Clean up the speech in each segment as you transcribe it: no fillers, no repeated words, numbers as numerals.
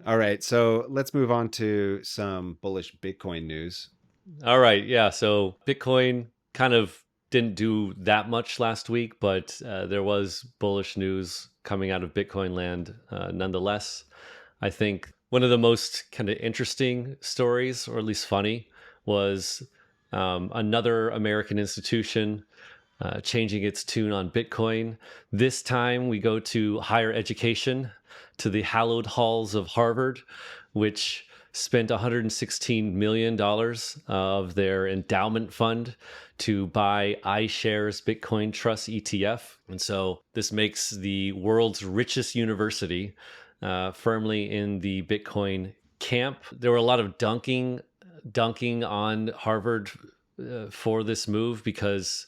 All right, so let's move on to some bullish Bitcoin news. All right, yeah. So Bitcoin kind of didn't do that much last week, but there was bullish news coming out of Bitcoin land nonetheless. I think one of the most kind of interesting stories, or at least funny, was another American institution changing its tune on Bitcoin. This time we go to higher education, to the hallowed halls of Harvard, which spent $116 million of their endowment fund to buy iShares Bitcoin Trust ETF. And so this makes the world's richest university firmly in the Bitcoin camp. There were a lot of dunking on Harvard for this move because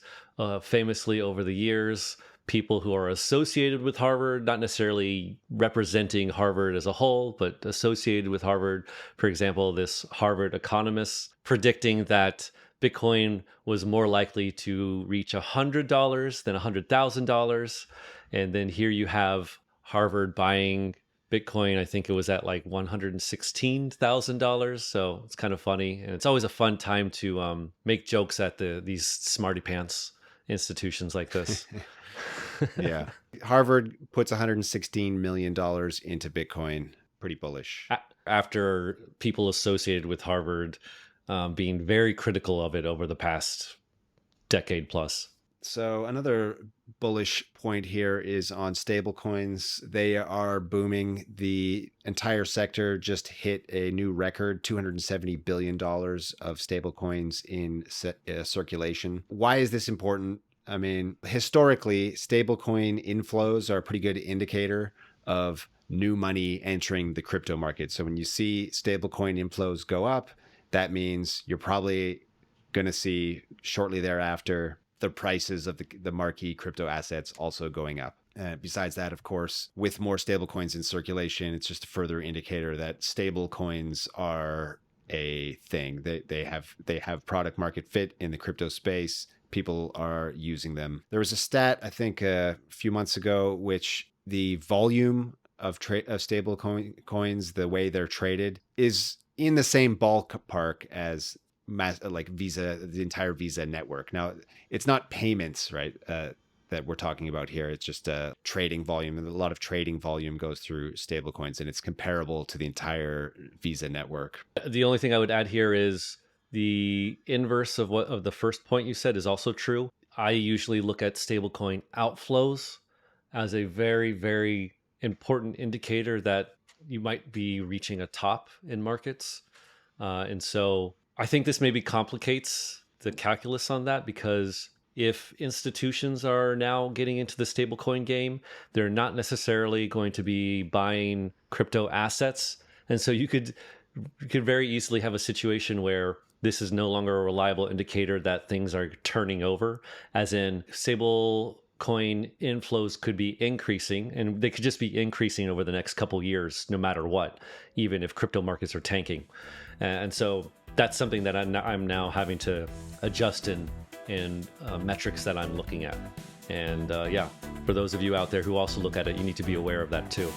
famously over the years, people who are associated with Harvard, not necessarily representing Harvard as a whole, but associated with Harvard. For example, this Harvard economist predicting that Bitcoin was more likely to reach $100 than $100,000. And then here you have Harvard buying Bitcoin. I think it was at like $116,000. So it's kind of funny. And it's always a fun time to make jokes at these smarty pants institutions like this. Yeah. Harvard puts $116 million into Bitcoin. Pretty bullish. After people associated with Harvard being very critical of it over the past decade plus. So another bullish point here is on stablecoins. They are booming. The entire sector just hit a new record, $270 billion of stablecoins in circulation. Why is this important? I mean, historically, stablecoin inflows are a pretty good indicator of new money entering the crypto market. So when you see stablecoin inflows go up, that means you're probably going to see shortly thereafter the prices of the marquee crypto assets also going up. Besides that, of course, with more stablecoins in circulation, it's just a further indicator that stablecoins are a thing. They have product market fit in the crypto space. People are using them. There was a stat, I think, a few months ago, which the volume of stable coins, the way they're traded, is in the same ballpark as like Visa, the entire Visa network. Now, it's not payments, right? That we're talking about here. It's just trading volume, and a lot of trading volume goes through stablecoins, and it's comparable to the entire Visa network. The only thing I would add here is the inverse of the first point you said is also true. I usually look at stablecoin outflows as a very, very important indicator that you might be reaching a top in markets. And so I think this maybe complicates the calculus on that, because if institutions are now getting into the stablecoin game, they're not necessarily going to be buying crypto assets. And so you could very easily have a situation where this is no longer a reliable indicator that things are turning over, as in stablecoin inflows could be increasing, and they could just be increasing over the next couple years, no matter what, even if crypto markets are tanking. And so that's something that I'm now having to adjust in metrics that I'm looking at. And yeah, for those of you out there who also look at it, you need to be aware of that too.